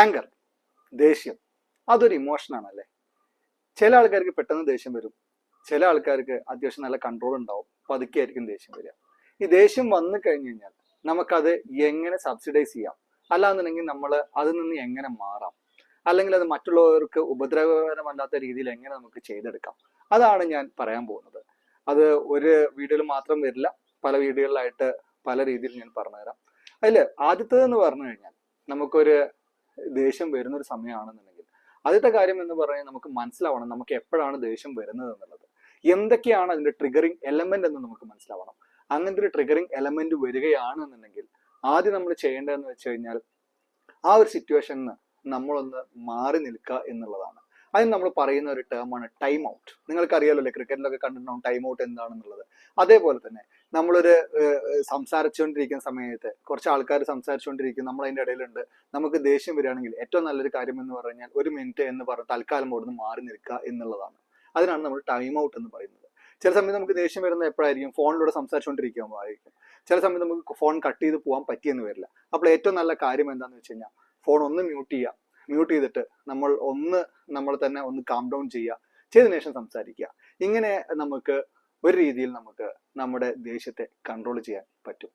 Anchor, ദേഷ്യം, അതൊരു ഇമോഷനാണ് അല്ലേ? ചില ആൾക്കാർക്ക് പെട്ടെന്ന് ദേഷ്യം വരും, ചില ആൾക്കാർക്ക് അത്യാവശ്യം നല്ല കൺട്രോൾ ഉണ്ടാവും, പതുക്കെ ആയിരിക്കും ദേഷ്യം വരിക. ഈ ദേഷ്യം വന്നു കഴിഞ്ഞു കഴിഞ്ഞാൽ നമുക്കത് എങ്ങനെ സബ്സിഡൈസ് ചെയ്യാം, അല്ലാന്നുണ്ടെങ്കിൽ നമ്മൾ അതിൽ നിന്ന് എങ്ങനെ മാറാം, അല്ലെങ്കിൽ അത് മറ്റുള്ളവർക്ക് ഉപദ്രവകരമല്ലാത്ത രീതിയിൽ എങ്ങനെ നമുക്ക് ചെയ്തെടുക്കാം, അതാണ് ഞാൻ പറയാൻ പോകുന്നത്. അത് ഒരു വീഡിയോയിൽ മാത്രം വരില്ല, പല വീഡിയോകളിലായിട്ട് പല രീതിയിൽ ഞാൻ പറഞ്ഞുതരാം. അതിൽ ആദ്യത്തേതെന്ന് പറഞ്ഞു കഴിഞ്ഞാൽ, നമുക്കൊരു ദേഷ്യം വരുന്നൊരു സമയമാണെന്നുണ്ടെങ്കിൽ ആദ്യത്തെ കാര്യം എന്ന് പറഞ്ഞാൽ നമുക്ക് മനസ്സിലാവണം നമുക്ക് എപ്പോഴാണ് ദേഷ്യം വരുന്നത് എന്നുള്ളത്, എന്തൊക്കെയാണ് അതിന്റെ ട്രിഗറിങ് എലമെന്റ് എന്ന് നമുക്ക് മനസ്സിലാവണം. അങ്ങനത്തെ ഒരു ട്രിഗറിങ് എലമെന്റ് വരികയാണെന്നുണ്ടെങ്കിൽ ആദ്യം നമ്മൾ ചെയ്യേണ്ടതെന്ന് വെച്ച് കഴിഞ്ഞാൽ ആ ഒരു സിറ്റുവേഷനിൽ നമ്മളൊന്ന് മാറി നിൽക്കുക എന്നുള്ളതാണ്. അതിന് നമ്മൾ പറയുന്ന ഒരു ടേമാണ് ടൈം ഔട്ട്. നിങ്ങൾക്കറിയാലോ അല്ലേ, ക്രിക്കറ്റിലൊക്കെ കണ്ടിട്ടുണ്ടാവും ടൈം ഔട്ട് എന്താണെന്നുള്ളത്. അതേപോലെ തന്നെ നമ്മളൊരു സംസാരിച്ചുകൊണ്ടിരിക്കുന്ന സമയത്ത് കുറച്ച് ആൾക്കാർ സംസാരിച്ചുകൊണ്ടിരിക്കും, നമ്മൾ അതിൻ്റെ ഇടയിലുണ്ട്, നമുക്ക് ദേഷ്യം വരികയാണെങ്കിൽ ഏറ്റവും നല്ലൊരു കാര്യം എന്ന് പറഞ്ഞാൽ 1 മിനിറ്റ് എന്ന് പറഞ്ഞ് തൽക്കാലം അവിടുന്ന് മാറി നിൽക്കുക എന്നുള്ളതാണ്. അതിനാണ് നമ്മൾ ടൈം ഔട്ട് എന്ന് പറയുന്നത്. ചില സമയത്ത് നമുക്ക് ദേഷ്യം വരുന്നത് എപ്പോഴായിരിക്കും, ഫോണിലൂടെ സംസാരിച്ചുകൊണ്ടിരിക്കുമ്പോഴായിരിക്കും. ചില സമയത്ത് നമുക്ക് ഫോൺ കട്ട് ചെയ്ത് പോകാൻ പറ്റിയെന്ന് വരില്ല. അപ്പോൾ ഏറ്റവും നല്ല കാര്യം എന്താണെന്ന് വെച്ച് കഴിഞ്ഞാൽ ഫോൺ ഒന്ന് മ്യൂട്ട് ചെയ്യുക, മ്യൂട്ട് ചെയ്തിട്ട് നമ്മൾ തന്നെ ഒന്ന് കാം ഡൗൺ ചെയ്യുക, ചെയ്തതിനു ശേഷം സംസാരിക്കുക. ഇങ്ങനെ നമുക്ക് ഒരു രീതിയിൽ നമുക്ക് നമ്മുടെ ദേഷ്യത്തെ കൺട്രോൾ ചെയ്യാൻ പറ്റും.